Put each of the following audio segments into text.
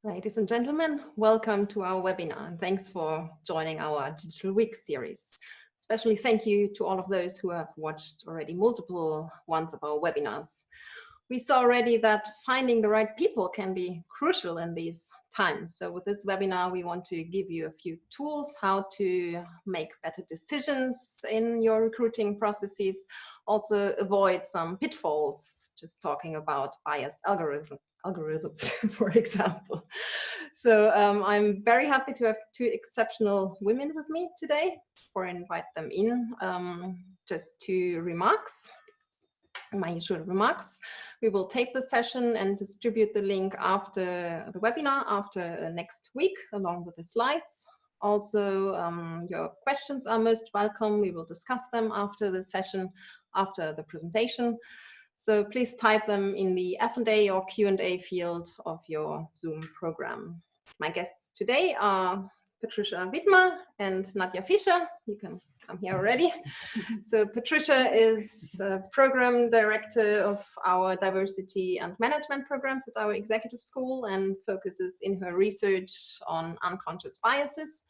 Ladies and gentlemen, welcome to our webinar and thanks for joining our Digital Week series. Especially thank you to all of those who have watched already multiple ones of our webinars. We saw already that finding the right people can be crucial in these times. So with this webinar, we want to give you a few tools how to make better decisions in your recruiting processes, also avoid some pitfalls, just talking about biased algorithms, for example. So I'm very happy to have two exceptional women with me today. Before I invite them in, just two remarks. My usual remarks. We will tape the session and distribute the link after the webinar, after next week, along with the slides. Also, your questions are most welcome. We will discuss them after the session, after the presentation. So please type them in the F&A or Q&A field of your Zoom program. My guests today are Patricia Widmer and Nadia Fischer. You can come here already. So Patricia is program director of our diversity and management programs at our executive school and focuses in her research on unconscious biases.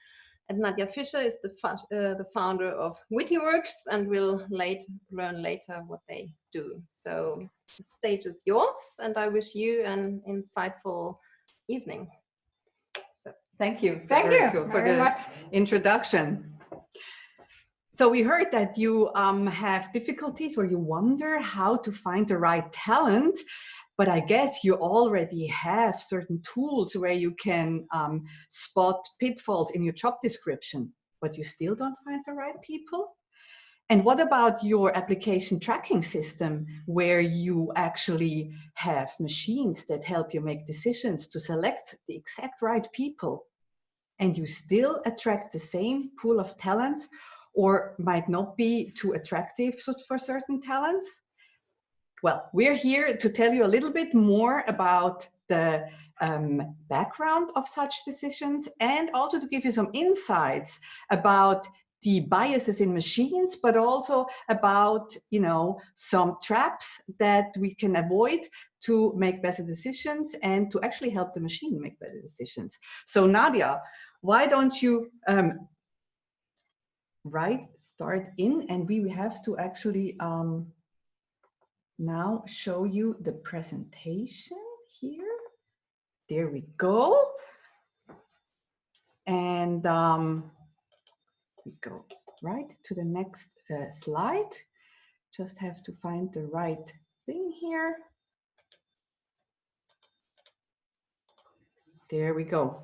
And Nadia Fischer is the founder of WittyWorks and will learn later what they do. So the stage is yours and I wish you an insightful evening. So, thank you. Thank you for the introduction. So we heard that you have difficulties or you wonder how to find the right talent, but I guess you already have certain tools where you can spot pitfalls in your job description, but you still don't find the right people? And what about your application tracking system where you actually have machines that help you make decisions to select the exact right people, and you still attract the same pool of talents or might not be too attractive for certain talents? Well, we're here to tell you a little bit more about the background of such decisions and also to give you some insights about the biases in machines, but also about, you know, some traps that we can avoid to make better decisions and to actually help the machine make better decisions. So Nadia, why don't you start in, and we have to actually now show you the presentation here. There we go. And we go right to the next slide. Just have to find the right thing here. There we go.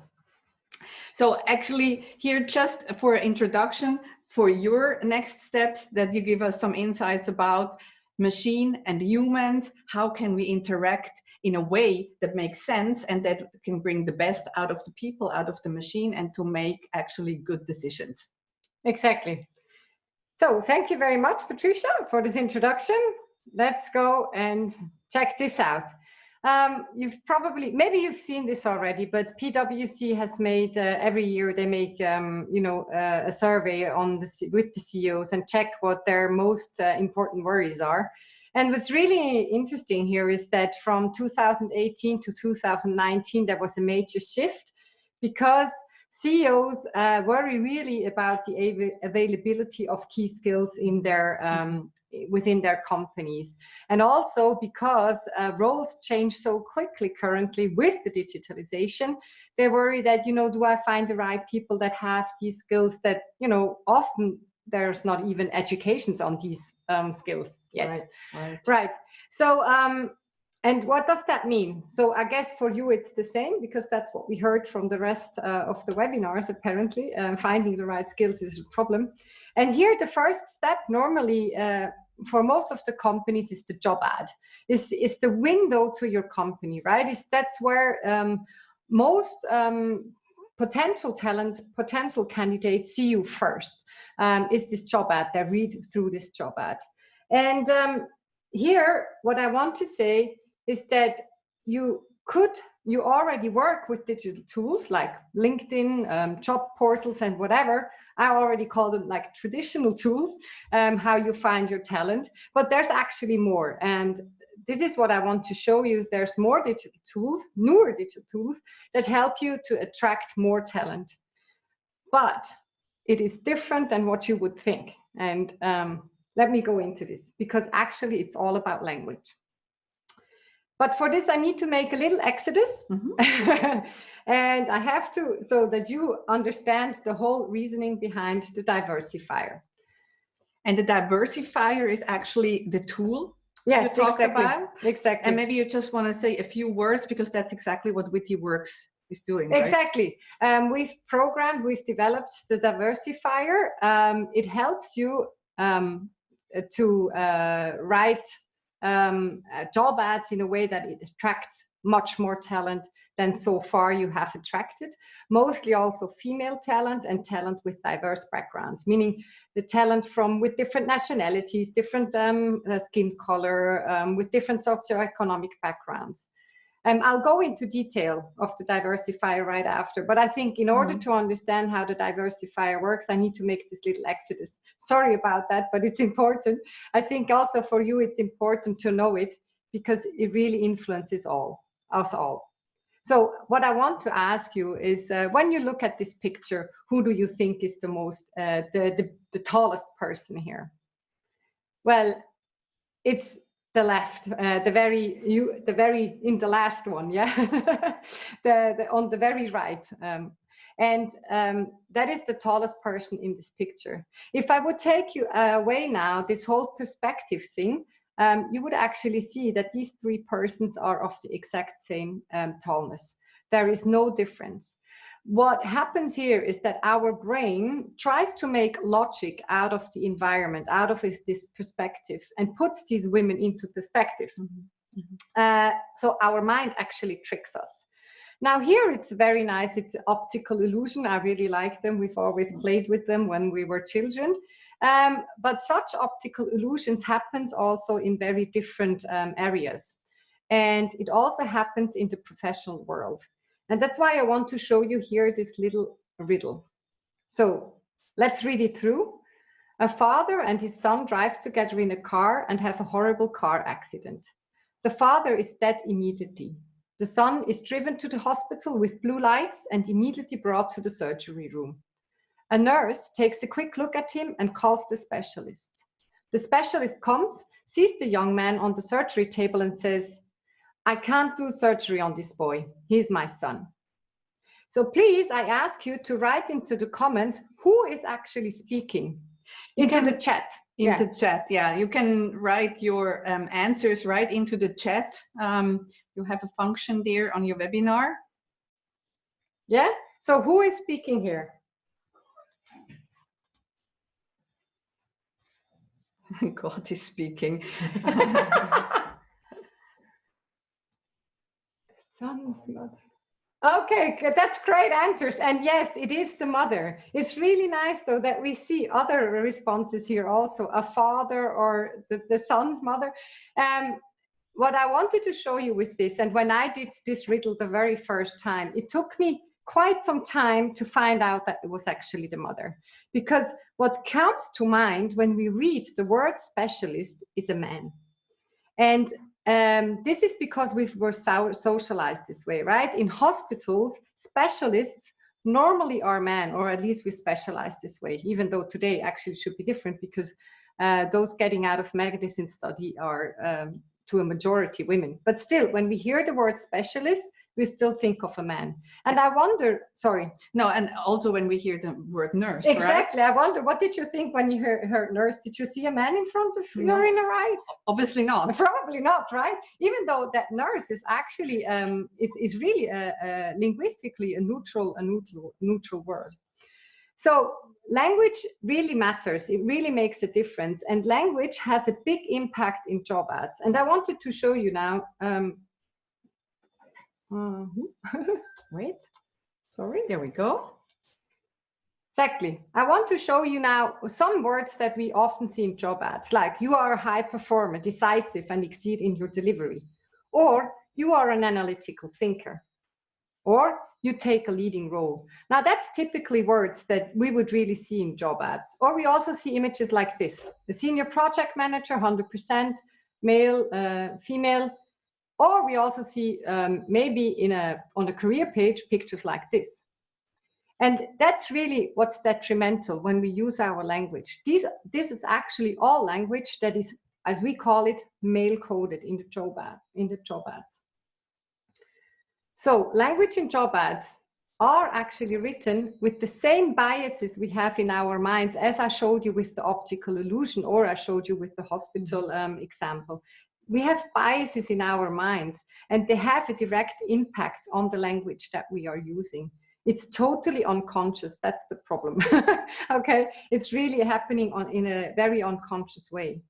So actually here, just for introduction, for your next steps, that you give us some insights about machine and humans, how can we interact in a way that makes sense and that can bring the best out of the people, out of the machine, and to make actually good decisions. Exactly. So thank you very much, Patricia, for this introduction. Let's go and check this out. Maybe you've seen this already, but PwC has made every year they make a survey on with the CEOs and check what their most important worries are. And what's really interesting here is that from 2018 to 2019 there was a major shift because CEOs worry really about the availability of key skills in their within their companies, and also because roles change so quickly currently with the digitalization. They worry that, you know, do I find the right people that have these skills that, you know, often there's not even educations on these skills yet. Right. So and what does that mean? So I guess for you it's the same, because that's what we heard from the rest of the webinars. Apparently, finding the right skills is a problem. And here the first step normally for most of the companies is the job ad. It's the window to your company, right? That's where most potential talents, potential candidates see you first. Is this job ad? They read through this job ad. And here, what I want to say is that you already work with digital tools like LinkedIn, job portals and whatever. I already call them like traditional tools, how you find your talent, but there's actually more. And this is what I want to show you. There's more digital tools, newer digital tools that help you to attract more talent. But it is different than what you would think. And let me go into this, because actually it's all about language. But for this, I need to make a little exodus. And I have to, so that you understand the whole reasoning behind the diversifier. And the diversifier is actually the tool you talked about. Exactly. And maybe you just want to say a few words, because that's exactly what WittyWorks is doing, right? Exactly. We've developed the diversifier. It helps you to write job ads in a way that it attracts much more talent than so far you have attracted. Mostly also female talent and talent with diverse backgrounds, meaning the talent with different nationalities, different skin color, with different socioeconomic backgrounds. I'll go into detail of the diversifier right after, but I think in order to understand how the diversifier works, I need to make this little exodus. Sorry about that, but it's important. I think also for you, it's important to know it, because it really influences us all. So what I want to ask you is, when you look at this picture, who do you think is the most, the tallest person here? Well, it's the left, the very in the last one, yeah, on the very right, and that is the tallest person in this picture. If I would take you away now, this whole perspective thing, you would actually see that these three persons are of the exact same tallness. There is no difference. What happens here is that our brain tries to make logic out of the environment, out of this perspective, and puts these women into perspective. So our mind actually tricks us. Now here it's very nice, it's an optical illusion. I really like them. We've always played with them when we were children. But such optical illusions happens also in very different areas. And it also happens in the professional world. And that's why I want to show you here this little riddle. So let's read it through. A father and his son drive together in a car and have a horrible car accident. The father is dead immediately. The son is driven to the hospital with blue lights and immediately brought to the surgery room. A nurse takes a quick look at him and calls the specialist. The specialist comes, sees the young man on the surgery table and says, "I can't do surgery on this boy. He's my son." So please, I ask you to write into the comments who is actually speaking. Into the chat. Into the chat, yeah. You can write your answers right into the chat. You have a function there on your webinar. Yeah, so who is speaking here? God is speaking. Son's mother. Okay, good. That's great answers. And yes, it is the mother. It's really nice though that we see other responses here also, a father or the son's mother. What I wanted to show you with this, and when I did this riddle the very first time, it took me quite some time to find out that it was actually the mother. Because what comes to mind when we read the word specialist is a man. And this is because we were socialized this way, right? In hospitals, specialists normally are men, or at least we specialize this way, even though today actually should be different, because those getting out of medicine study are to a majority women. But still, when we hear the word specialist, we still think of a man. And I wonder, sorry. No, and also when we hear the word nurse, exactly, right? I wonder, what did you think when you heard nurse? Did you see a man in front of you or in a right? Obviously not. Probably not, right? Even though that nurse is actually, is really linguistically a neutral word. So language really matters. It really makes a difference. And language has a big impact in job ads. And I wanted to show you now, wait, sorry, there we go. Exactly. I want to show you now some words that we often see in job ads, like you are a high performer, decisive and exceed in your delivery, or you are an analytical thinker, or you take a leading role. Now that's typically words that we would really see in job ads. Or we also see images like this, the senior project manager, 100%, male, female, or we also see maybe on a career page pictures like this. And that's really what's detrimental when we use our language. This is actually all language that is, as we call it, male coded in the job ads. So language in job ads are actually written with the same biases we have in our minds, as I showed you with the optical illusion, or I showed you with the hospital example. We have biases in our minds, and they have a direct impact on the language that we are using. It's totally unconscious. That's the problem. Okay, it's really happening in a very unconscious way.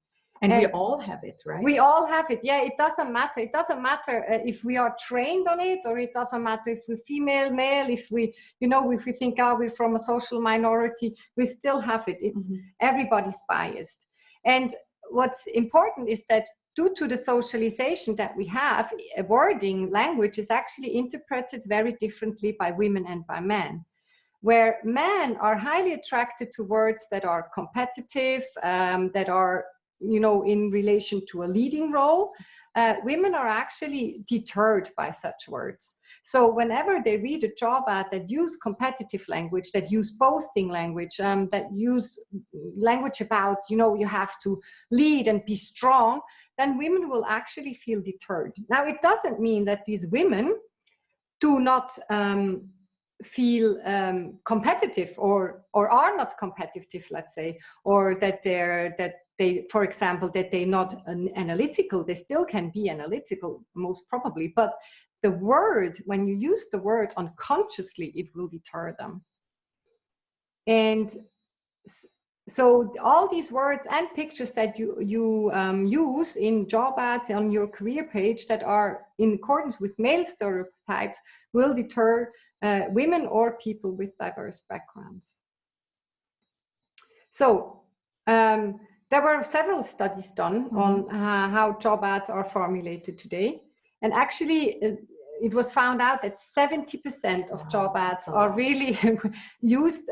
And we all have it, right? We all have it. Yeah, it doesn't matter. It doesn't matter if we are trained on it, or it doesn't matter if we're female, male, if we, if we think, oh, we're from a social minority, we still have it. It's everybody's biased. And what's important is that due to the socialization that we have, wording, language is actually interpreted very differently by women and by men. Where men are highly attracted to words that are competitive, that are in relation to a leading role, women are actually deterred by such words. So whenever they read a job ad that use competitive language, that use boasting language, that use language about, you have to lead and be strong, then women will actually feel deterred. Now, it doesn't mean that these women do not feel competitive or are not competitive, let's say, or that they, for example, that they're not analytical. They still can be analytical, most probably, but the word, when you use the word unconsciously, it will deter them. And so all these words and pictures that you use in job ads on your career page that are in accordance with male stereotypes will deter women or people with diverse backgrounds. So there were several studies done on how job ads are formulated today. And actually, it was found out that 70% of job ads are really used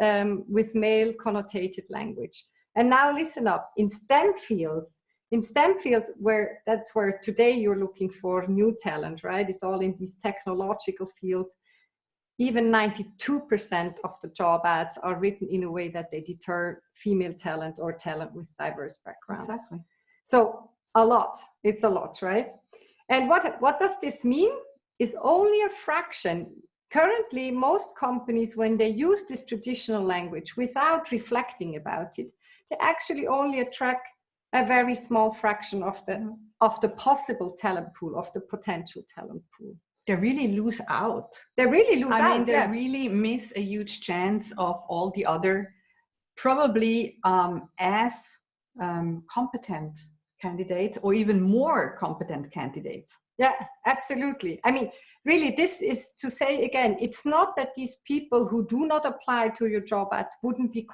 with male connotated language. And now listen up, in STEM fields, that's where today you're looking for new talent, right? It's all in these technological fields. Even 92% of the job ads are written in a way that they deter female talent or talent with diverse backgrounds. Exactly. So a lot, it's a lot, right? And what does this mean? Is only a fraction. Currently, most companies, when they use this traditional language without reflecting about it, they actually only attract a very small fraction of the possible talent pool, of the potential talent pool. They really lose out. They really lose out. I mean, they really miss a huge chance of all the other, probably as competent candidates, or even more competent candidates. Yeah, absolutely. I mean, really, this is to say again, it's not that these people who do not apply to your job ads wouldn't be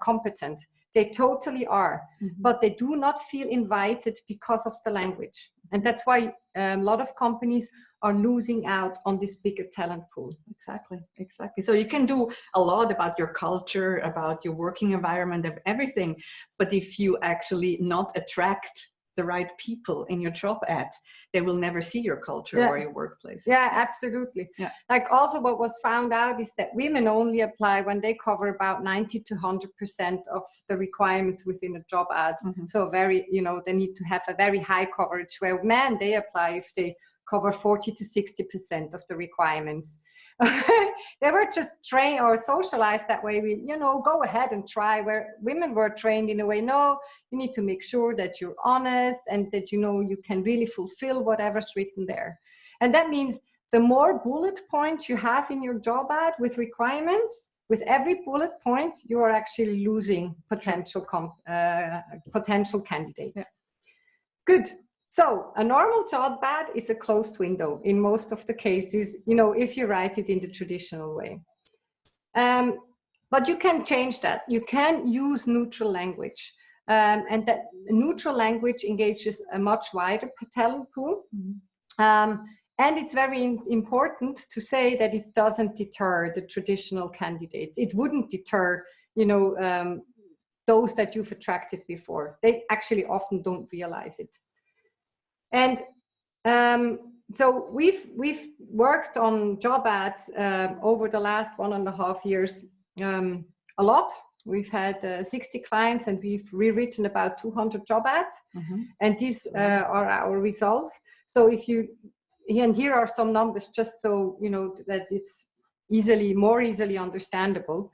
competent. They totally are, but they do not feel invited because of the language. And that's why a lot of companies are losing out on this bigger talent pool. Exactly, exactly. So you can do a lot about your culture, about your working environment, of everything. But if you actually not attract the right people in your job ad, they will never see your culture or your workplace. Yeah, absolutely. Yeah. Like also what was found out is that women only apply when they cover about 90 to 100% of the requirements within a job ad. So very, they need to have a very high coverage, where men, they apply if they cover 40 to 60% of the requirements. They were just trained or socialized that way. We, go ahead and try, where women were trained in a way, no, you need to make sure that you're honest and that, you can really fulfill whatever's written there. And that means the more bullet points you have in your job ad with requirements, with every bullet point, you are actually losing potential candidates. Yeah. Good. So a normal job ad is a closed window in most of the cases, if you write it in the traditional way. But you can change that. You can use neutral language. And that neutral language engages a much wider talent pool. And it's very important to say that it doesn't deter the traditional candidates. It wouldn't deter, those that you've attracted before. They actually often don't realize it. And so we've worked on job ads over the last 1.5 years a lot. We've had 60 clients and we've rewritten about 200 job ads. And these are our results. So if you, and here are some numbers just so you know that it's more easily understandable.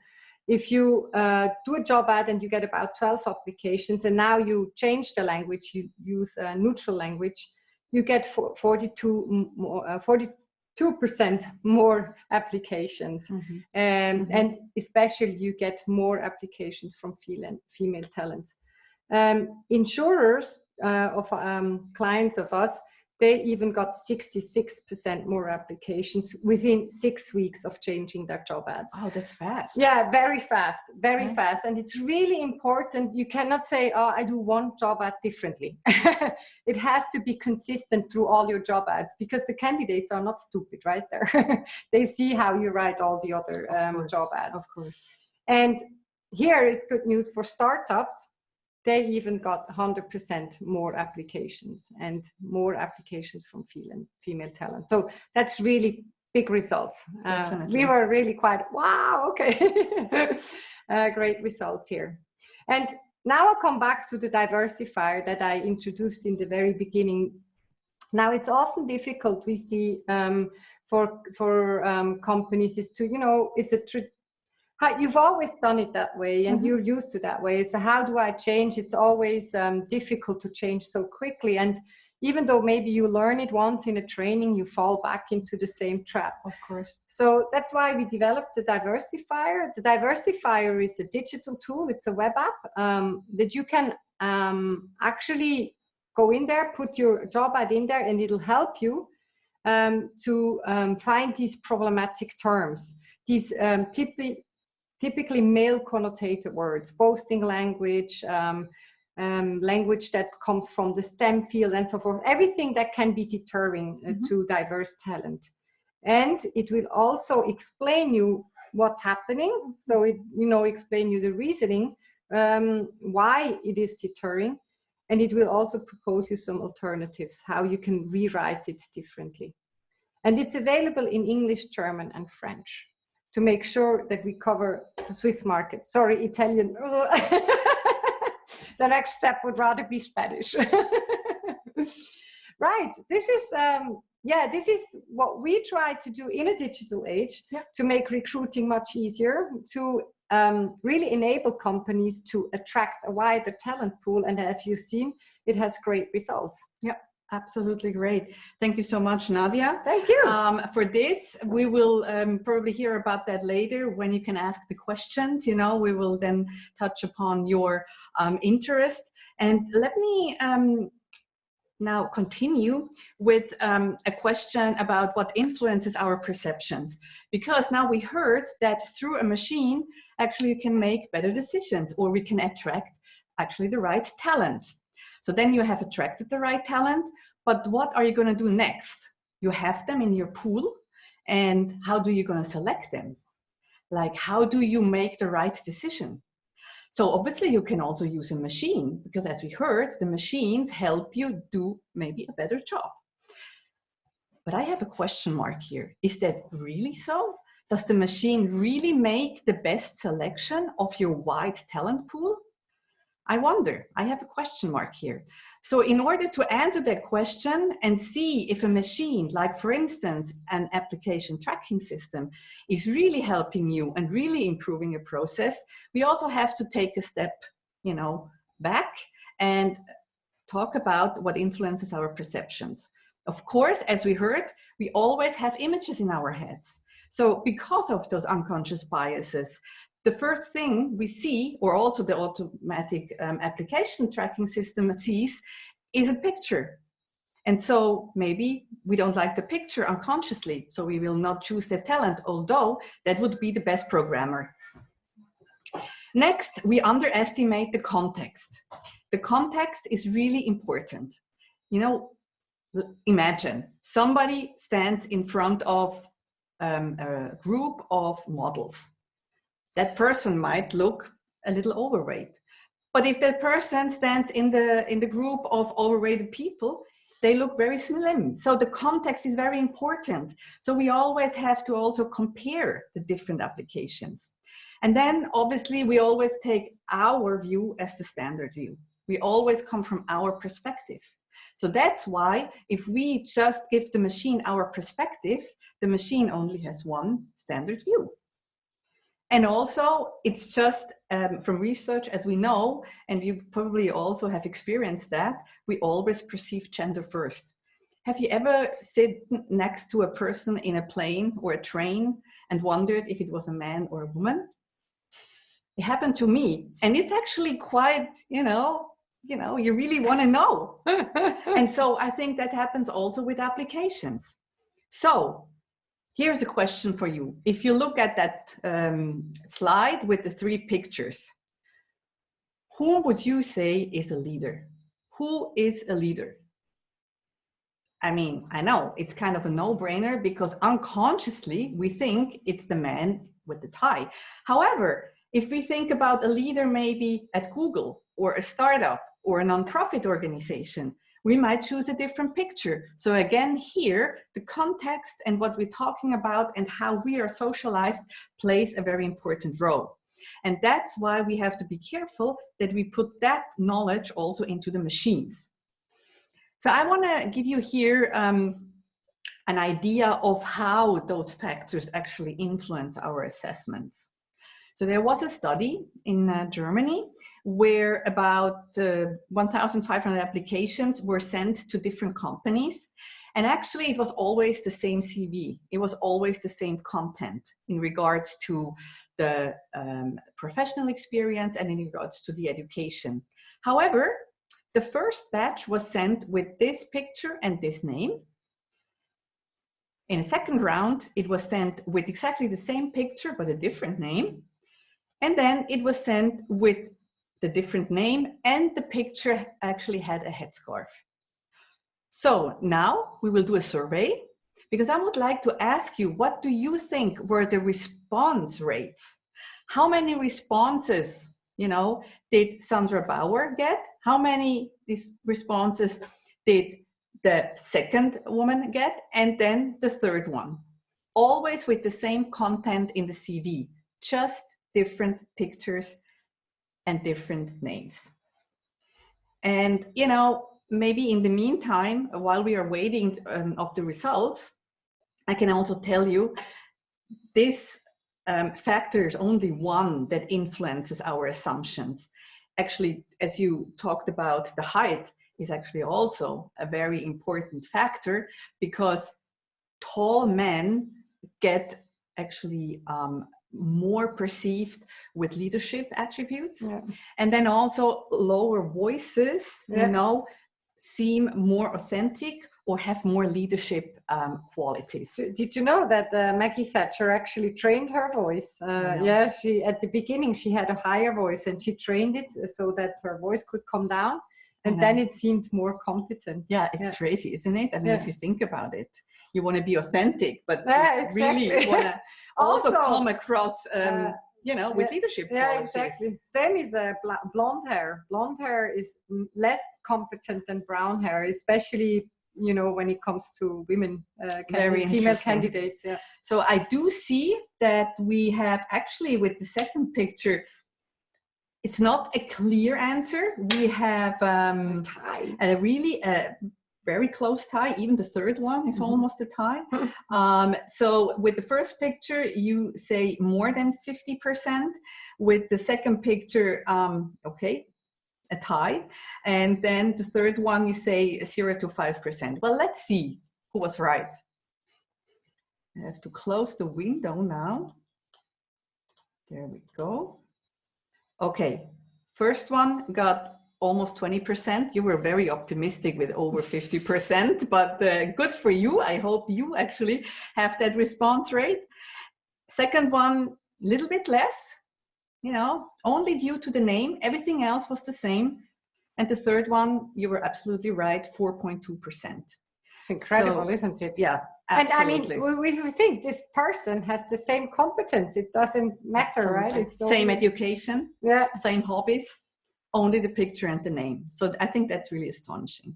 If you do a job ad and you get about 12 applications, and now you change the language, you use neutral language, you get 42% more applications. And especially you get more applications from female talents. Insurers of clients of us, they even got 66% more applications within 6 weeks of changing their job ads. Oh, that's fast. Yeah, very fast, very fast. And it's really important. You cannot say, oh, I do one job ad differently. It has to be consistent through all your job ads, because the candidates are not stupid, right? They see how you write all the other job ads. Of course. And here is good news for startups. They even got 100% more applications, and more applications from female talent. So that's really big results. We were really quite, wow, okay. Great results here. And now I'll come back to the diversifier that I introduced in the very beginning. Now it's often difficult, we see, for companies is to, you know, you've always done it that way and you're used to that way. So how do I change? It's always difficult to change so quickly. And even though maybe you learn it once in a training, you fall back into the same trap. Of course. So that's why we developed the Diversifier. The Diversifier is a digital tool. It's a web app that you can actually go in there, put your job ad in there, and it'll help you to find these problematic terms. These typically male connotated words, boasting language, language that comes from the STEM field and so forth, everything that can be deterring to diverse talent. And it will also explain you what's happening. So it, you know, explain you the reasoning, why it is deterring. And it will also propose you some alternatives, how you can rewrite it differently. And it's available in English, German, and French, to make sure that we cover the Swiss market. Sorry, Italian. The next step would rather be Spanish. Right, this is, this is what we try to do in a digital age to make recruiting much easier, to really enable companies to attract a wider talent pool. And as you've seen, it has great results. Yeah. Absolutely great. Thank you so much, Nadia. Thank you. For this, we will probably hear about that later when you can ask the questions. You know, we will then touch upon your interest. And let me now continue with a question about what influences our perceptions. Because now we heard that through a machine, actually you can make better decisions, or we can attract actually the right talent. So then you have attracted the right talent, but what are you going to do next? You have them in your pool, and how do you going to select them? Like, how do you make the right decision? So obviously you can also use a machine, because as we heard, the machines help you do maybe a better job. But I have a question mark here. Is that really so? Does the machine really make the best selection of your wide talent pool? I wonder, I have a question mark here. So in order to answer that question and see if a machine, like for instance, an application tracking system, is really helping you and really improving a process, we also have to take a step, you know, back and talk about what influences our perceptions. Of course, as we heard, we always have images in our heads. So because of those unconscious biases, the first thing we see, or also the automatic application tracking system sees, is a picture. And so maybe we don't like the picture unconsciously, so we will not choose the talent, although that would be the best programmer. Next, we underestimate the context. The context is really important. You know, imagine somebody stands in front of a group of models. That person might look a little overweight. But if that person stands in the group of overweighted people, they look very slim. So the context is very important. So we always have to also compare the different applications. And then obviously we always take our view as the standard view. We always come from our perspective. So that's why if we just give the machine our perspective, the machine only has one standard view. And also, it's just from research, as we know, and you probably also have experienced that, we always perceive gender first. Have you ever sit next to a person in a plane or a train and wondered if it was a man or a woman? It happened to me. And it's actually quite, you really want to know. And so I think that happens also with applications. So here's a question for you. If you look at that slide with the 3 pictures, who would you say is a leader? Who is a leader? I mean, I know it's kind of a no-brainer because unconsciously we think it's the man with the tie. However, if we think about a leader maybe at Google or a startup or a nonprofit organization, we might choose a different picture. So again, here, the context and what we're talking about and how we are socialized plays a very important role. And that's why we have to be careful that we put that knowledge also into the machines. So I want to give you here an idea of how those factors actually influence our assessments. So there was a study in Germany where about 1,500 applications were sent to different companies. And actually it was always the same CV. It was always the same content in regards to the professional experience and in regards to the education. However, the first batch was sent with this picture and this name. In a second round, it was sent with exactly the same picture, but a different name. And then it was sent with the different name, and the picture actually had a headscarf. So now we will do a survey, because I would like to ask you, what do you think were the response rates? How many responses, did Sandra Bauer get? How many responses did the second woman get? And then the third one. Always with the same content in the CV, just different pictures and different names. And, maybe in the meantime, while we are waiting of the results, I can also tell you this factor is only one that influences our assumptions. Actually, as you talked about, the height is actually also a very important factor, because tall men get actually more perceived with leadership attributes. Yeah. And then also lower voices, yeah, seem more authentic or have more leadership qualities. So did you know that Maggie Thatcher actually trained her voice? Yeah, she at the beginning she had a higher voice, and she trained it so that her voice could come down, and then it seemed more competent. Yeah, it's crazy, isn't it? I mean, if you think about it, you want to be authentic, but exactly, really want to also come across, with leadership qualities. Yeah, exactly. Same is blonde hair. Blonde hair is less competent than brown hair, especially when it comes to women, female candidates. Yeah. So I do see that we have actually with the second picture, it's not a clear answer. We have a really very close tie. Even the third one is almost a tie. So with the first picture, you say more than 50%. With the second picture, a tie. And then the third one, you say 0 to 5%. Well, let's see who was right. I have to close the window now. There we go. Okay, first one got almost 20%. You were very optimistic with over 50%, but good for you. I hope you actually have that response rate. Second one, a little bit less, only due to the name. Everything else was the same. And the third one, you were absolutely right, 4.2%. It's incredible, isn't it? Yeah, absolutely. And I mean, we think this person has the same competence. It doesn't matter, absolutely. Right? It's same education, same hobbies, only the picture and the name. So I think that's really astonishing.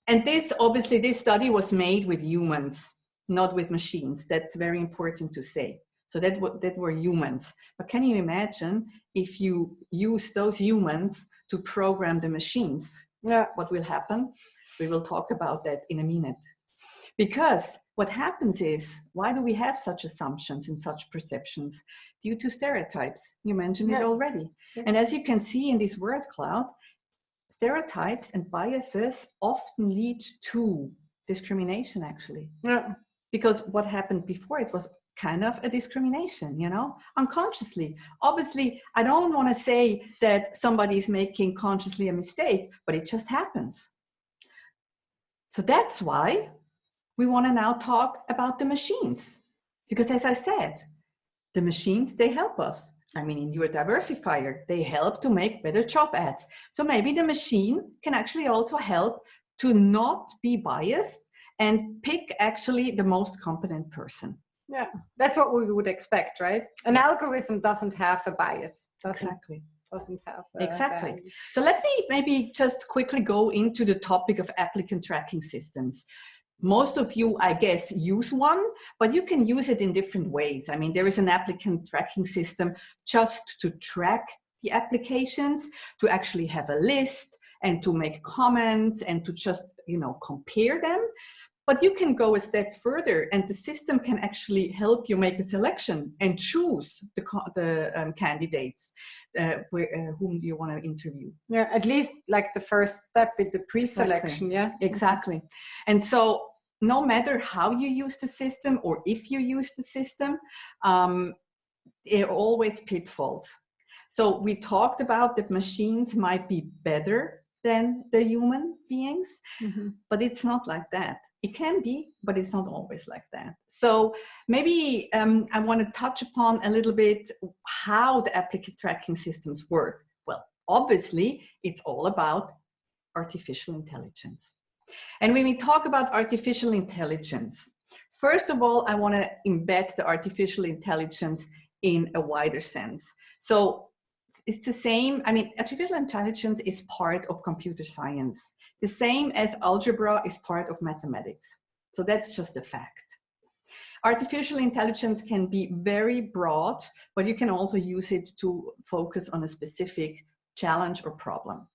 And this, obviously, this study was made with humans, not with machines. That's very important to say. So that were humans. But can you imagine if you use those humans to program the machines? Yeah. What will happen? We will talk about that in a minute. Because what happens is, why do we have such assumptions and such perceptions? Due to stereotypes. You mentioned it already. Yeah. And as you can see in this word cloud, stereotypes and biases often lead to discrimination, actually. Yeah. Because what happened before, it was kind of a discrimination, you know, unconsciously. Obviously, I don't want to say that somebody is making consciously a mistake, but it just happens. So that's why we want to now talk about the machines. Because as I said, the machines, they help us. I mean, in your Diversifier, they help to make better job ads. So maybe the machine can actually also help to not be biased and pick actually the most competent person. Yeah, that's what we would expect, right? An algorithm doesn't have a bias. Exactly. Doesn't have exactly. bias. So let me maybe just quickly go into the topic of applicant tracking systems. Most of you, I guess, use one, but you can use it in different ways. I mean, there is an applicant tracking system just to track the applications, to actually have a list and to make comments and to just, you know, compare them. But you can go a step further, and the system can actually help you make a selection and choose the candidates whom you want to interview. Yeah, at least like the first step in the pre-selection. Exactly. Yeah, exactly. And so no matter how you use the system or if you use the system, there are always pitfalls. So we talked about that machines might be better than the human beings, but it's not like that. It can be, but it's not always like that. So maybe I want to touch upon a little bit how the applicant tracking systems work. Well, obviously, it's all about artificial intelligence. And when we talk about artificial intelligence, first of all, I want to embed the artificial intelligence in a wider sense. So it's the same. I mean, artificial intelligence is part of computer science, the same as algebra is part of mathematics. So that's just a fact. Artificial intelligence can be very broad, but you can also use it to focus on a specific challenge or problem.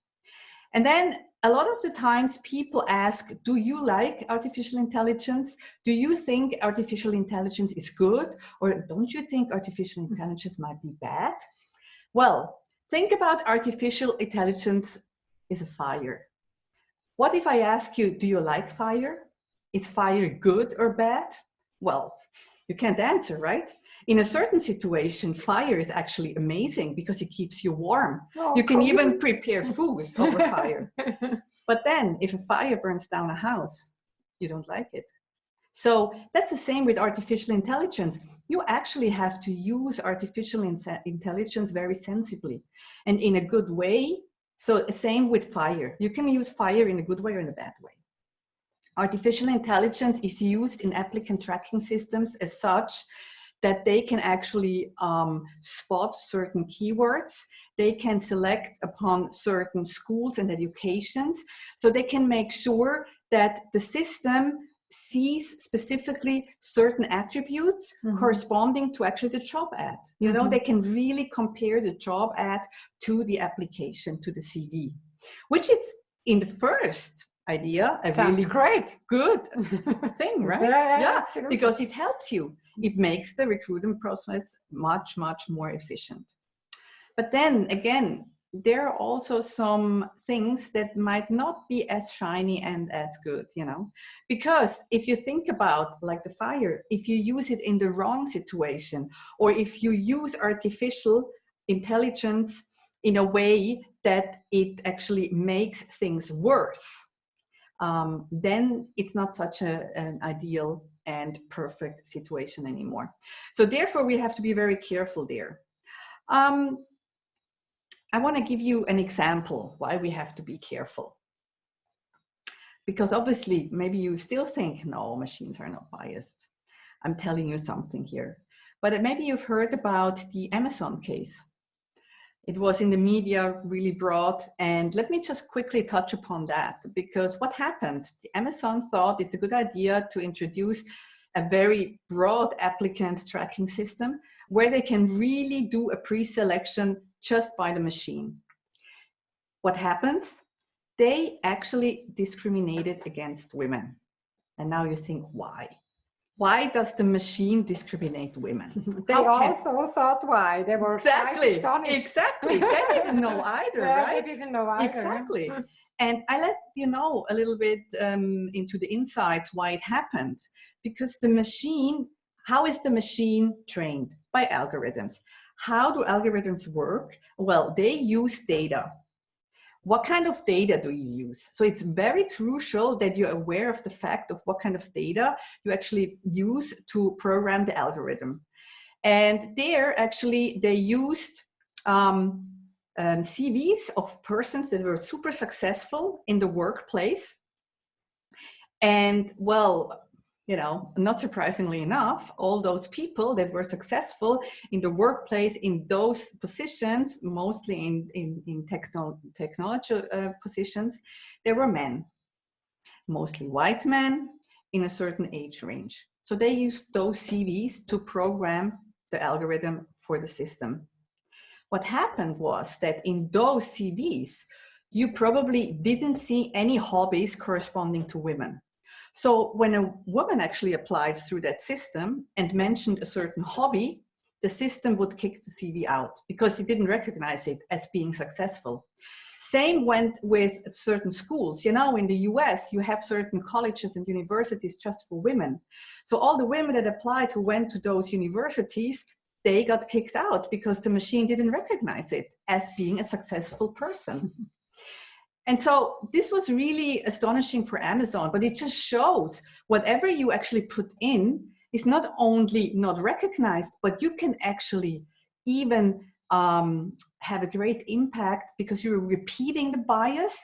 And then a lot of the times people ask, do you like artificial intelligence? Do you think artificial intelligence is good? Or don't you think artificial intelligence might be bad? Well, think about artificial intelligence as a fire. What if I ask you, do you like fire? Is fire good or bad? Well, you can't answer, right? In a certain situation, fire is actually amazing because it keeps you warm. Oh, you can cozy. even prepare food over fire. But then if a fire burns down a house, you don't like it. So that's the same with artificial intelligence. You actually have to use artificial intelligence very sensibly and in a good way. So same with fire. You can use fire in a good way or in a bad way. Artificial intelligence is used in applicant tracking systems as such that they can actually spot certain keywords. They can select upon certain schools and educations. So they can make sure that the system sees specifically certain attributes corresponding to actually the job ad. You know, they can really compare the job ad to the application, to the CV, which is in the first idea a really great, good thing, right? Yeah, absolutely. Because it helps you. It makes the recruitment process much, much more efficient. But then again, there are also some things that might not be as shiny and as good, you know, because if you think about like the fire, if you use it in the wrong situation, or if you use artificial intelligence in a way that it actually makes things worse, then it's not such an ideal and perfect situation anymore. So therefore, we have to be very careful there. I want to give you an example why we have to be careful. Because obviously, maybe you still think, no, machines are not biased. I'm telling you something here. But maybe you've heard about the Amazon case. It was in the media really broad. And let me just quickly touch upon that, because what happened? Amazon thought it's a good idea to introduce a very broad applicant tracking system where they can really do a pre-selection just by the machine. What happens? They actually discriminated against women. And now you think, why? Why does the machine discriminate women? They also thought why. They were quite astonished. Exactly. They didn't know either, yeah, right? They didn't know either. Exactly. And I let you know a little bit into the insights why it happened. Because the machine, how is the machine trained? By algorithms. How do algorithms work? Well, they use data. What kind of data do you use? So it's very crucial that you're aware of the fact of what kind of data you actually use to program the algorithm. And there, actually, they used CVs of persons that were super successful in the workplace. And well, you know, not surprisingly enough, all those people that were successful in the workplace in those positions, mostly in technology positions, they were men, mostly white men in a certain age range. So they used those CVs to program the algorithm for the system. What happened was that in those CVs, you probably didn't see any hobbies corresponding to women. So when a woman actually applied through that system and mentioned a certain hobby, the system would kick the CV out because it didn't recognize it as being successful. Same went with certain schools. You know, in the US, you have certain colleges and universities just for women. So all the women that applied who went to those universities, they got kicked out because the machine didn't recognize it as being a successful person. And so this was really astonishing for Amazon, but it just shows whatever you actually put in is not only not recognized, but you can actually even have a great impact because you're repeating the bias,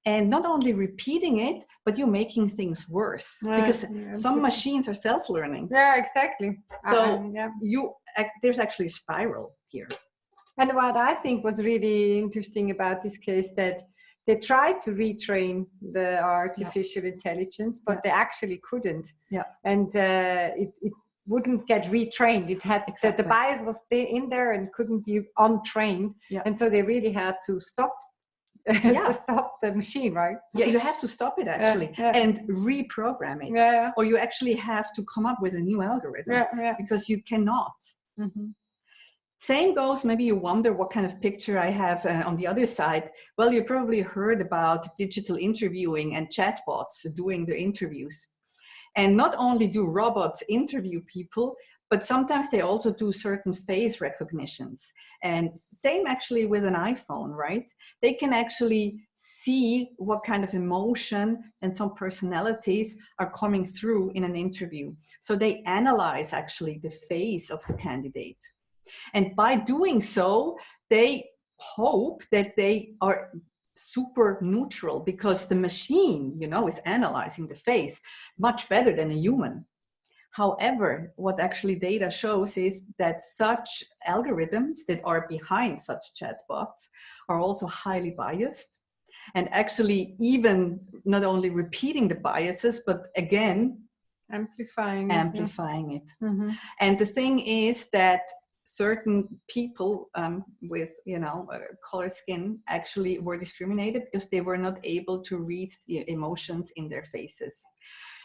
and not only repeating it, but you're making things worse because some machines are self-learning. Yeah, exactly. So there's actually a spiral here. And what I think was really interesting about this case that they tried to retrain the artificial intelligence, but they actually couldn't. Yeah. And it wouldn't get retrained. It had the bias was in there and couldn't be untrained. Yeah. And so they really had to stop to stop the machine, right? Yeah, you have to stop it actually and reprogram it. Yeah. Or you actually have to come up with a new algorithm because you cannot. Mm-hmm. Same goes, maybe you wonder what kind of picture I have on the other side. Well, you probably heard about digital interviewing and chatbots doing the interviews. And not only do robots interview people, but sometimes they also do certain face recognitions. And same actually with an iPhone, right? They can actually see what kind of emotion and some personalities are coming through in an interview. So they analyze actually the face of the candidate. And by doing so, they hope that they are super neutral because the machine, you know, is analyzing the face much better than a human. However, what actually data shows is that such algorithms that are behind such chatbots are also highly biased and actually even not only repeating the biases, but again, amplifying it. Mm-hmm. And the thing is that certain people with, you know, color skin actually were discriminated because they were not able to read the emotions in their faces.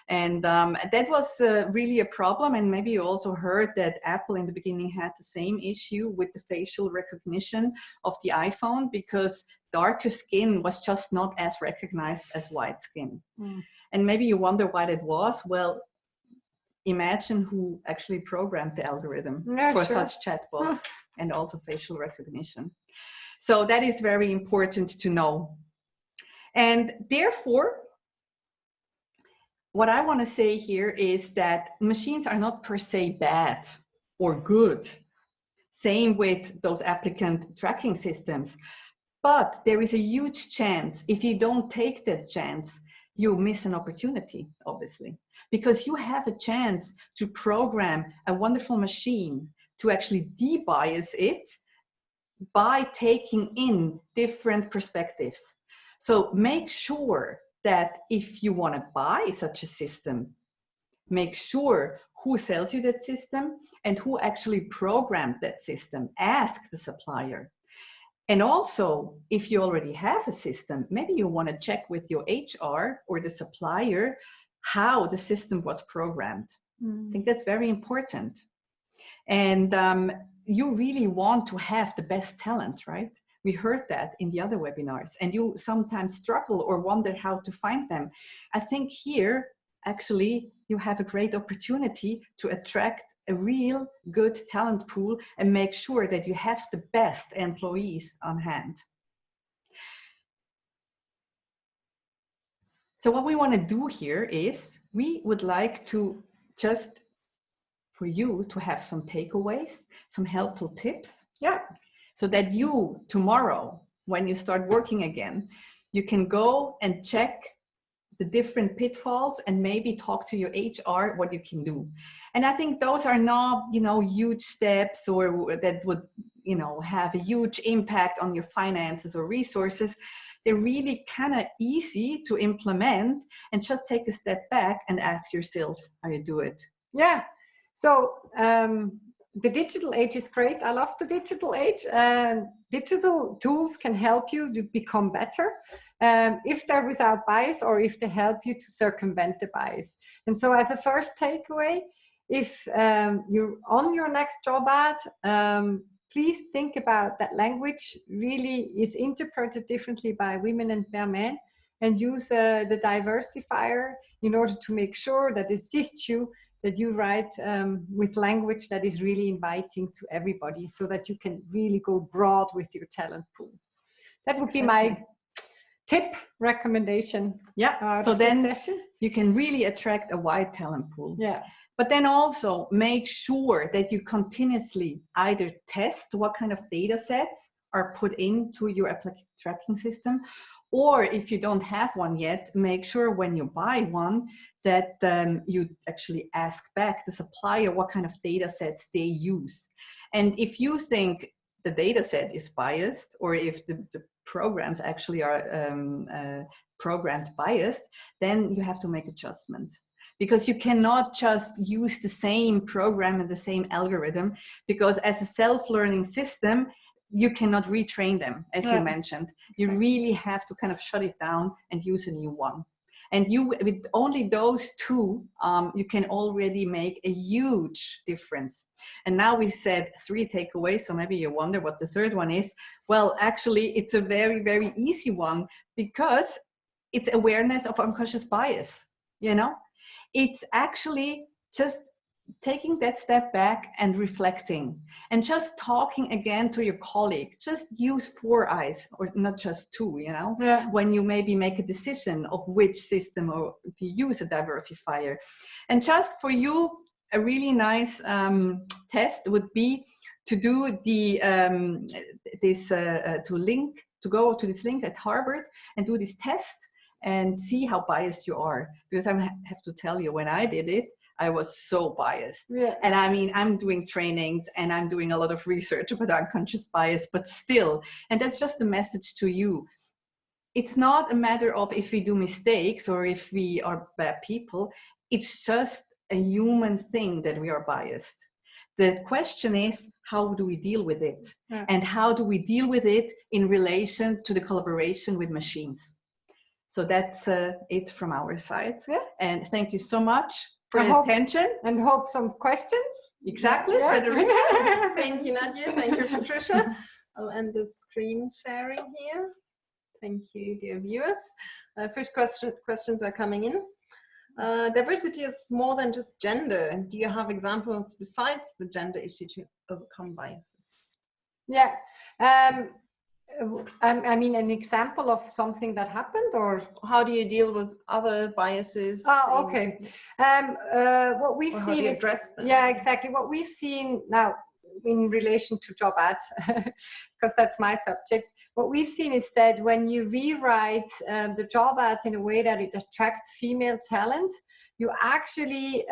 And that was really a problem. And maybe you also heard that Apple in the beginning had the same issue with the facial recognition of the iPhone because darker skin was just not as recognized as white skin. And maybe you wonder why that was. Well, imagine who actually programmed the algorithm for such chatbots and also facial recognition. So that is very important to know. And therefore, what I want to say here is that machines are not per se bad or good. Same with those applicant tracking systems. But there is a huge chance, if you don't take that chance, you miss an opportunity, obviously, because you have a chance to program a wonderful machine to actually de-bias it by taking in different perspectives. So make sure that if you want to buy such a system, make sure who sells you that system and who actually programmed that system. Ask the supplier. And also, if you already have a system, maybe you want to check with your HR or the supplier how the system was programmed. I think that's very important. And you really want to have the best talent, right? We heard that in the other webinars, and you sometimes struggle or wonder how to find them. I think here, actually, you have a great opportunity to attract a real good talent pool and make sure that you have the best employees on hand. So what we want to do here is we would like to just for you to have some takeaways, some helpful tips. Yeah. So that you tomorrow, when you start working again, you can go and check the different pitfalls and maybe talk to your HR what you can do. And I think those are not, huge steps or that would, have a huge impact on your finances or resources. They're really kind of easy to implement, and just take a step back and ask yourself how you do it. Yeah. So the digital age is great. I love the digital age. Digital tools can help you to become better if they're without bias or if they help you to circumvent the bias. And so as a first takeaway, if you're on your next job ad, please think about that language really is interpreted differently by women and by men, and use the diversifier in order to make sure that it assists you, that you write with language that is really inviting to everybody, so that you can really go broad with your talent pool. That would be my tip recommendation. Yeah, so then you can really attract a wide talent pool. Yeah. But then also make sure that you continuously either test what kind of data sets are put into your applicant tracking system, or if you don't have one yet, make sure when you buy one that you actually ask back the supplier what kind of data sets they use. And if you think the data set is biased, or if the programs actually are programmed biased, then you have to make adjustments. Because you cannot just use the same program and the same algorithm, because as a self-learning system, you cannot retrain them, as you mentioned. You really have to kind of shut it down and use a new one. And with only those two, you can already make a huge difference. And now we said 3 takeaways, so maybe you wonder what the third one is. Well, actually, it's a very, very easy one, because it's awareness of unconscious bias, It's actually just taking that step back and reflecting, and just talking again to your colleague. Just use 4 eyes, or not just 2, when you maybe make a decision of which system, or if you use a diversifier. And just for you, a really nice test would be to do the to go to this link at Harvard and do this test and see how biased you are. Because I have to tell you, when I did it, I was so biased. Yeah. And I mean, I'm doing trainings and I'm doing a lot of research about unconscious bias, but still, and that's just a message to you. It's not a matter of if we do mistakes or if we are bad people. It's just a human thing that we are biased. The question is, how do we deal with it? Yeah. And how do we deal with it in relation to the collaboration with machines? So that's it from our side. Yeah. And thank you so much for your attention. And hope some questions. Exactly, yeah. Frederica. Thank you, Nadia. Thank you, Patricia. I'll end the screen sharing here. Thank you, dear viewers. First questions are coming in. Diversity is more than just gender. Do you have examples besides the gender issue to overcome biases? Yeah. I mean, an example of something that happened, or how do you deal with other biases? Oh, okay. What we've seen is, yeah, exactly. What we've seen now in relation to job ads, because that's my subject. What we've seen is that when you rewrite the job ads in a way that it attracts female talent, you actually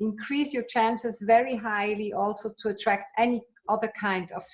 increase your chances very highly also to attract any other kind of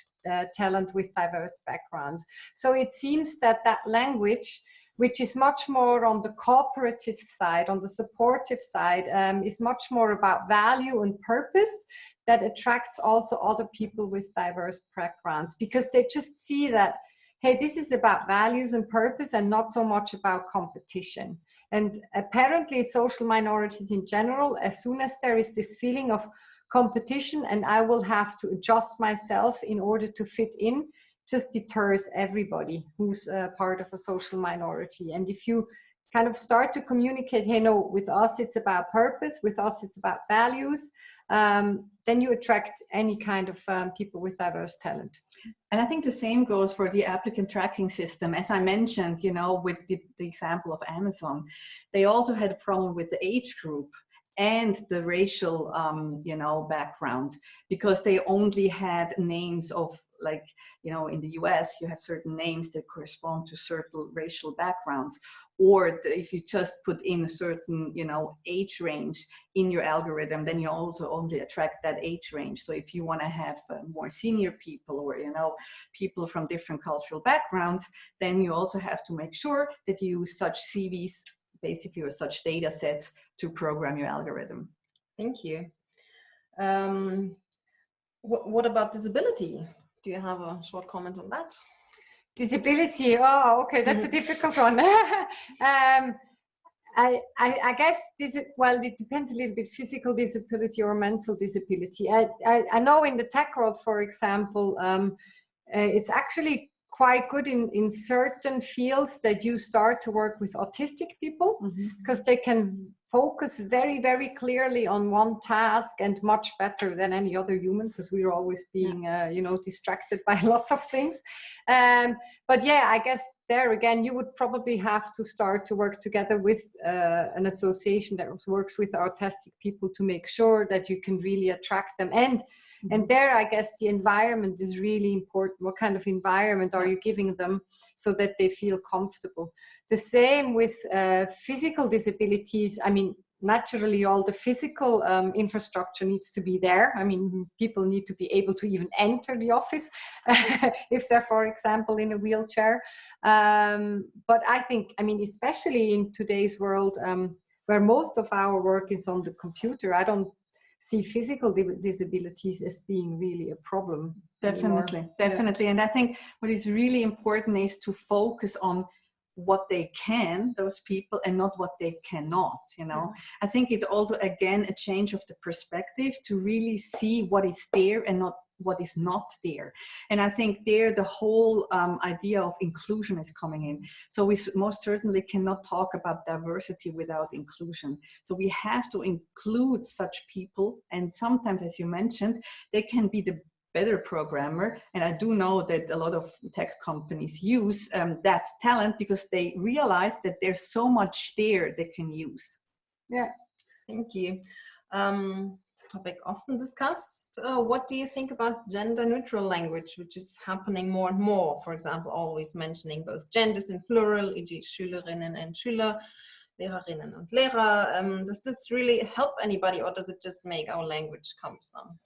talent with diverse backgrounds. So it seems that that language, which is much more on the cooperative side, on the supportive side, is much more about value and purpose, that attracts also other people with diverse backgrounds, because they just see that, hey, this is about values and purpose and not so much about competition. And apparently social minorities in general, as soon as there is this feeling of competition and I will have to adjust myself in order to fit in, just deters everybody who's part of a social minority. And if you kind of start to communicate, hey, no, with us it's about purpose, with us it's about values, then you attract any kind of people with diverse talent. And I think the same goes for the applicant tracking system. As I mentioned, you know, with the example of Amazon, they also had a problem with the age group and the racial, you know, background, because they only had names of, like, you know, in the US, you have certain names that correspond to certain racial backgrounds. Or if you just put in a certain, you know, age range in your algorithm, then you also only attract that age range. So if you want to have more senior people, or, you know, people from different cultural backgrounds, then you also have to make sure that you use such CVs, basically, or such data sets to program your algorithm. Thank you. What about disability? Do you have a short comment on that? Disability, oh, okay, that's a difficult one. I guess this, well, it depends a little bit, physical disability or mental disability. I know in the tech world, for example, it's actually quite good in certain fields that you start to work with autistic people, because they can focus very, very clearly on one task, and much better than any other human, because we're always being, you know, distracted by lots of things. But yeah, I guess there again, you would probably have to start to work together with an association that works with autistic people to make sure that you can really attract them. And there, I guess the environment is really important. What kind of environment are you giving them so that they feel comfortable? The same with physical disabilities. I mean, naturally, all the physical infrastructure needs to be there. I mean, people need to be able to even enter the office if they're, for example, in a wheelchair. But I think, I mean, especially in today's world, where most of our work is on the computer, I don't see physical disabilities as being really a problem. Definitely. And I think what is really important is to focus on what they can, those people, and not what they cannot, you know. I think it's also, again, a change of the perspective to really see what is there and not what is not there. And I think there the whole idea of inclusion is coming in. So we most certainly cannot talk about diversity without inclusion. So we have to include such people, and sometimes, as you mentioned, they can be the better programmer. And I do know that a lot of tech companies use that talent because they realize that there's so much there they can use. Yeah, thank you. It's a topic often discussed. What do you think about gender neutral language, which is happening more and more? For example, always mentioning both genders in plural, e.g. Schülerinnen and Schüler, Lehrerinnen und Lehrer. Does this really help anybody, or does it just make our language cumbersome?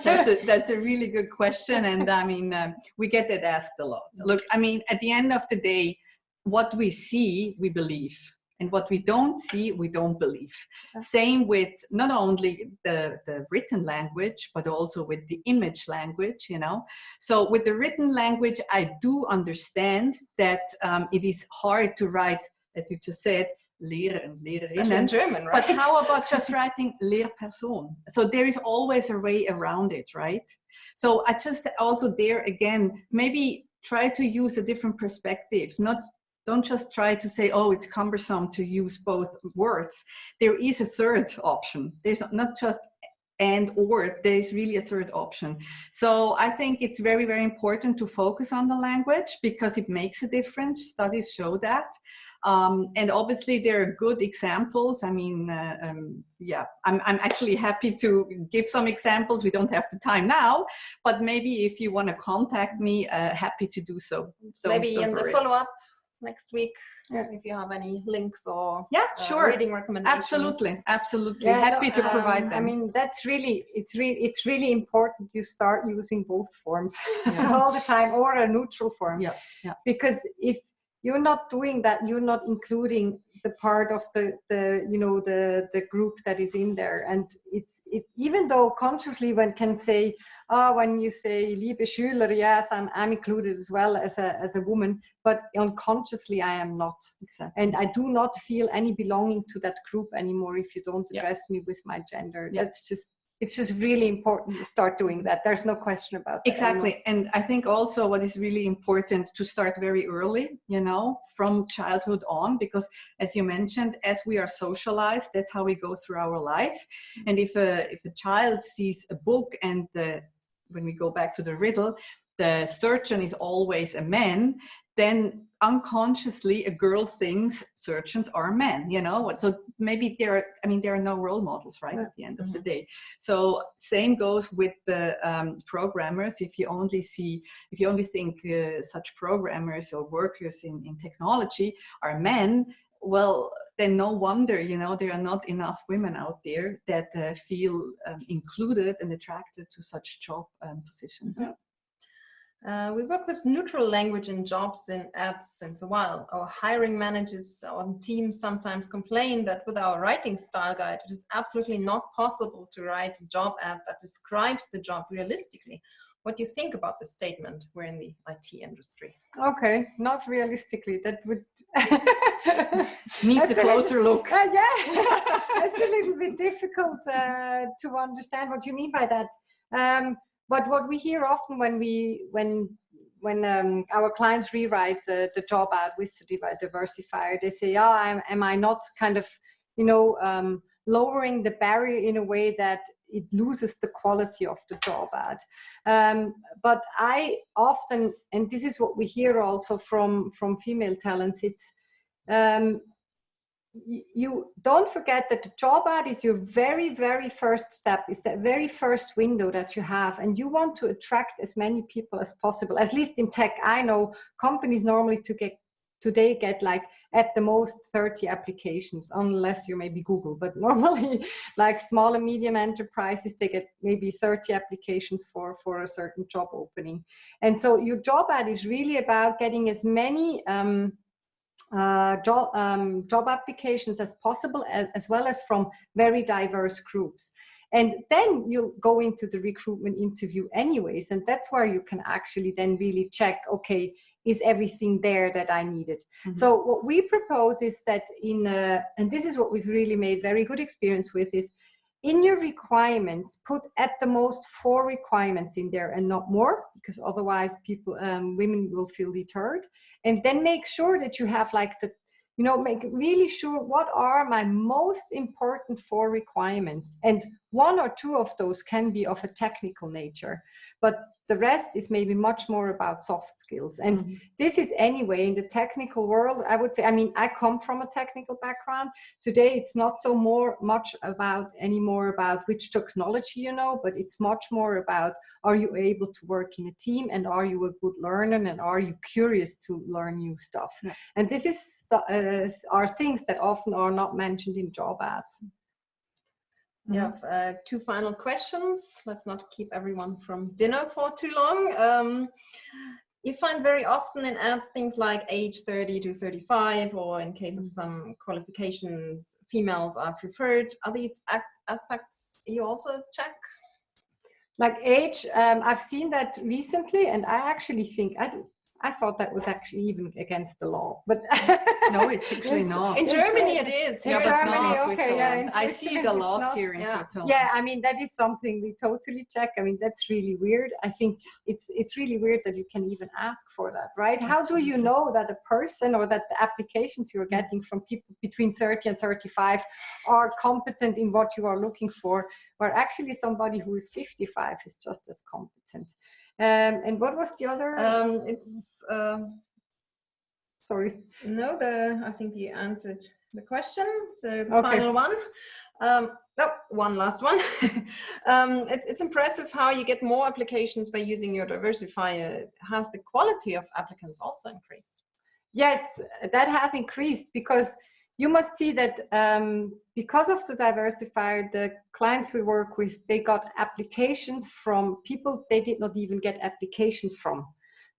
That's a really good question. And I mean, we get that asked a lot. Look, I mean, at the end of the day, what we see, we believe. And what we don't see, we don't believe. Same with not only the written language, but also with the image language, you know. So with the written language, I do understand that it is hard to write, as you just said, Lehrer and Lehrerinnen. In German, right? But how about just writing Lehrperson? So there is always a way around it, right? So I just also there again, maybe try to use a different perspective, don't just try to say, oh, it's cumbersome to use both words. There is a third option. There's not just and or, there's really a third option. So I think it's very, very important to focus on the language because it makes a difference. Studies show that. And obviously there are good examples. I mean, yeah, I'm actually happy to give some examples. We don't have the time now, but maybe if you want to contact me, happy to do so. Maybe in the follow-up next week if you have any links or reading recommendations. Absolutely. Happy to provide them. I mean, it's really important you start using both forms all the time, or a neutral form. Because if you're not doing that, you're not including the part of the group that is in there. And even though consciously one can say, when you say liebe Schüler, yes, I'm included as well as a woman, but unconsciously I am not. Exactly. And I do not feel any belonging to that group anymore if you don't address me with my gender. It's just really important you start doing that. There's no question about that. Exactly. And I think also what is really important to start very early, from childhood on, because as you mentioned, as we are socialized, that's how we go through our life. And if a child sees a book and when we go back to the riddle, the surgeon is always a man, then unconsciously a girl thinks surgeons are men, so maybe there are no role models, right, at the end of the day. So same goes with the programmers. If you only think such programmers or workers in technology are men, well, then no wonder, there are not enough women out there that feel included and attracted to such job positions. We work with neutral language in jobs in ads since a while. Our hiring managers on teams sometimes complain that with our writing style guide, it is absolutely not possible to write a job ad that describes the job realistically. What do you think about this statement? We're in the IT industry. Okay, not realistically. That would needs a closer look. It's a little bit difficult to understand what you mean by that. But what we hear often when our clients rewrite the job ad with the Diversifier, they say, am I not kind of, lowering the barrier in a way that it loses the quality of the job ad? But I often, and this is what we hear also from female talents, it's, you don't forget that the job ad is your very, very first step, is that very first window that you have, and you want to attract as many people as possible. At least in tech, I know companies normally today get like at the most 30 applications, unless you're maybe Google, but normally like small and medium enterprises, they get maybe 30 applications for a certain job opening. And so your job ad is really about getting as many job applications as possible, as well as from very diverse groups. And then you'll go into the recruitment interview anyways, and that's where you can actually then really check, okay, is everything there that I needed? So what we propose is that and this is what we've really made very good experience with, is in your requirements, put at the most 4 requirements in there and not more, because otherwise women will feel deterred. And then make sure that you have like make really sure what are my most important 4 requirements. And 1 or 2 of those can be of a technical nature, but the rest is maybe much more about soft skills. And this is anyway in the technical world, I would say, I come from a technical background. Today, it's not so much anymore about which technology you know, but it's much more about, are you able to work in a team, and are you a good learner, and are you curious to learn new stuff? And this are things that often are not mentioned in job ads. We have 2 final questions. Let's not keep everyone from dinner for too long. You find very often in ads things like age 30 to 35, or in case of some qualifications, females are preferred. Are these aspects you also check? Like age, I've seen that recently, and I actually think, I thought that was actually even against the law, but no, it's actually not. In Germany, it is. In Germany, okay, yeah. I see it a lot here in Switzerland. Yeah, that is something we totally check. That's really weird. I think it's really weird that you can even ask for that, right? How do you know that a person, or that the applications you're getting from people between 30 and 35 are competent in what you are looking for, where actually somebody who is 55 is just as competent? And what was the other? Sorry. No, I think you answered the question. So the final one. One last one. It's impressive how you get more applications by using your Diversifier. Has the quality of applicants also increased? Yes, that has increased because you must see that because of the diversifier, the clients we work with, they got applications from people they did not even get applications from.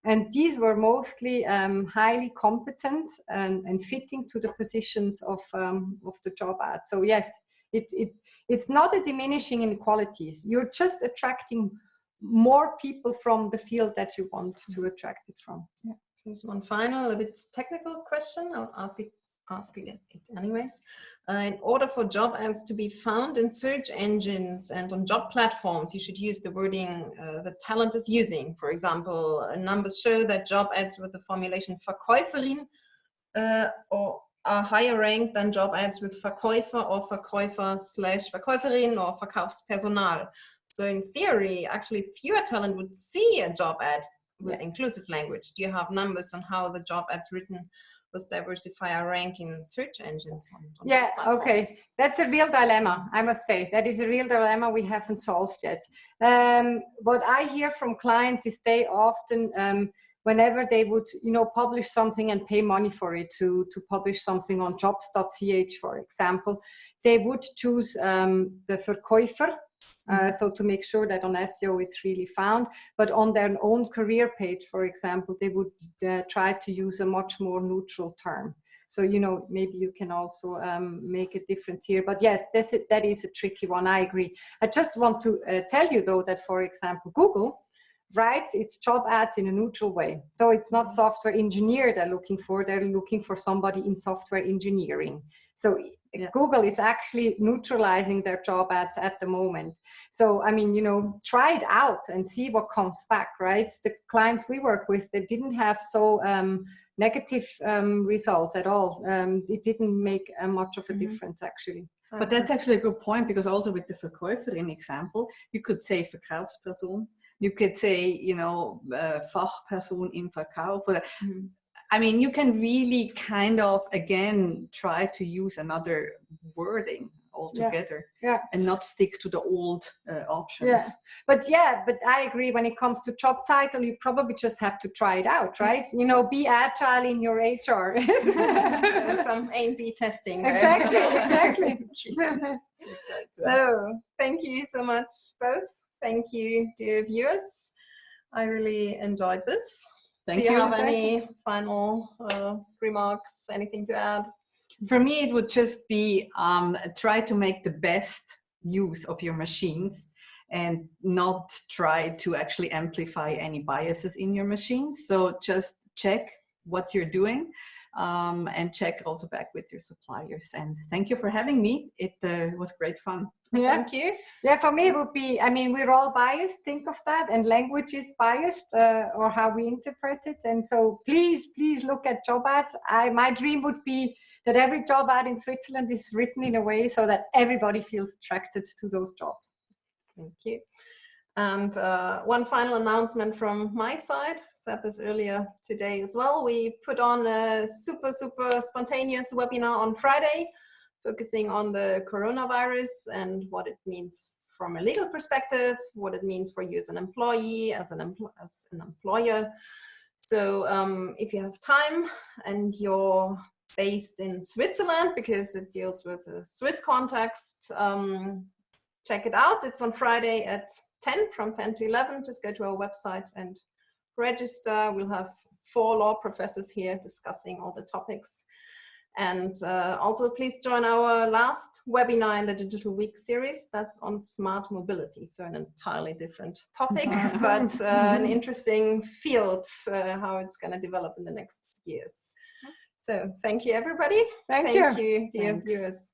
And these were mostly highly competent and fitting to the positions of the job ad. So yes, it's not a diminishing inequalities. You're just attracting more people from the field that you want to attract it from. Yeah. So there's one final, a bit technical question. I'll ask it anyways. In order for job ads to be found in search engines and on job platforms, you should use the wording the talent is using. For example, numbers show that job ads with the formulation Verkäuferin or are higher ranked than job ads with Verkäufer or Verkäufer/Verkäuferin or Verkaufspersonal. So in theory, actually fewer talent would see a job ad with inclusive language. Do you have numbers on how the job ads written with Diversifier rank in search engines? Yeah, okay. That's a real dilemma, I must say. That is a real dilemma we haven't solved yet. What I hear from clients is they often, whenever they would, publish something and pay money for it to publish something on jobs.ch, for example, they would choose the Verkäufer. So to make sure that on SEO it's really found, but on their own career page, for example, they would try to use a much more neutral term. So, maybe you can also make a difference here. But yes, that is a tricky one. I agree. I just want to tell you, though, that, for example, Google writes its job ads in a neutral way. So it's not software engineer they're looking for somebody in software engineering. So Google is actually neutralizing their job ads at the moment. So, I mean, try it out and see what comes back, right? The clients we work with, they didn't have so negative results at all. It didn't make much of a difference, actually. But that's actually a good point, because also with the Verkäuferin example, you could say Verkaufsperson. You could say, Fachperson im Verkauf. I mean, you can really kind of, again, try to use another wording altogether and not stick to the old options. But I agree, when it comes to job title, you probably just have to try it out, right? Be agile in your HR. So some A/B testing. Exactly. So thank you so much, both. Thank you, dear viewers. I really enjoyed this. Do you have any final remarks, anything to add? For me, it would just be try to make the best use of your machines and not try to actually amplify any biases in your machines. So just check what you're doing and check also back with your suppliers. And thank you for having me. It was great fun. Thank you. Yeah, for me it would be, I mean, we're all biased, think of that, and language is biased or how we interpret it. And so please look at job ads. My dream would be that every job ad in Switzerland is written in a way so that everybody feels attracted to those jobs. Thank you. And one final announcement from my side, said this earlier today as well. We put on a super spontaneous webinar on Friday, focusing on the coronavirus and what it means from a legal perspective, what it means for you as an employee, as an employer. So if you have time and you're based in Switzerland, because it deals with a Swiss context, check it out. It's on Friday at 10, from 10 to 11. Just go to our website and register. We'll have 4 law professors here discussing all the topics. And also please join our last webinar in the Digital Week series. That's on smart mobility, so an entirely different topic, but an interesting field, how it's going to develop in the next years. So thank you, everybody. Thank you, dear viewers.